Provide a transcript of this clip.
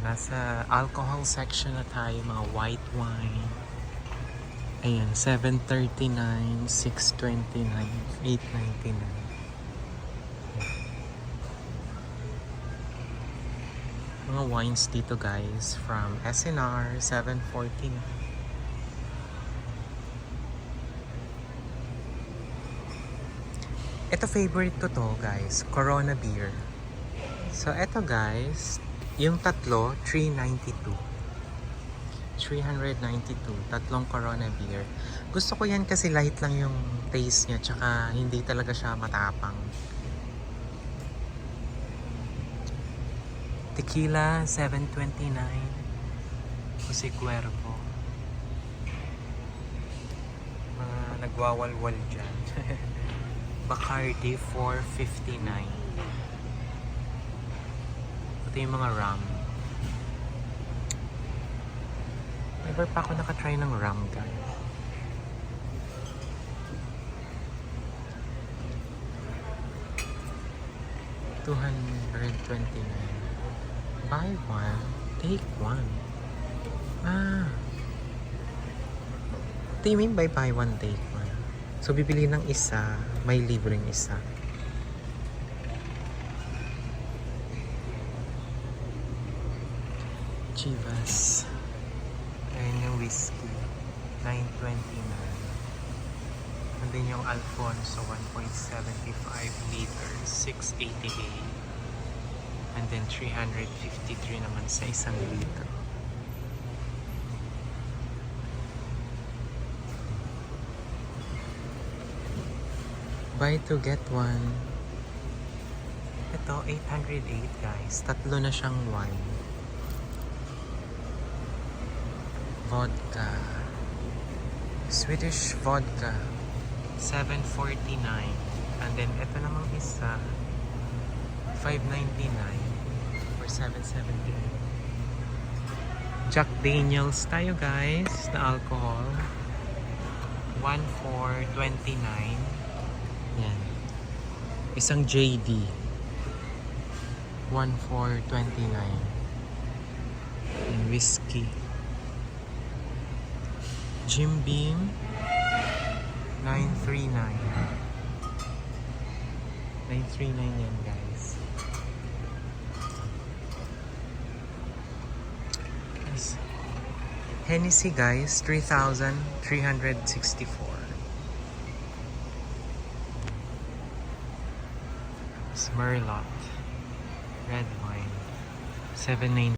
Nasa alcohol section na tayo, mga white wine. Ayan, 7.39, 6.29, 8.99. Mga wines dito guys from SNR, 7.49. Ito favorite ko to guys, Corona beer. So ito guys, yung tatlo, 392. 392, tatlong Corona beer. Gusto ko yan kasi light lang yung taste niya, tsaka hindi talaga siya matapang. Tequila, 729. Jose Cuervo. Mga nagwawalwal dyan. Bacardi, 459. Ito yung mga rum. Never pa ako nakatry ng rum, guys. $229. Buy one, take one. Ah. What do you mean by buy one, take one? So, bibili ng isa, may libreng isa. Chivas. Ayan yung whiskey. 9.29. And then yung Alfonso, 1.75 liters, 688. And then 353 naman sa isang litro. Buy to get one. Ito, 808 guys. Tatlo na siyang wine. Vodka. Swedish vodka. 749. And then, ito namang isa. 599 or 770. Jack Daniels tayo guys na alcohol. 1,429. Yan. Isang JD. 1,429. And whiskey. Jim Beam. 939. 939 yan guys. Hennessy guys, 3,364. Merlot red wine, 790.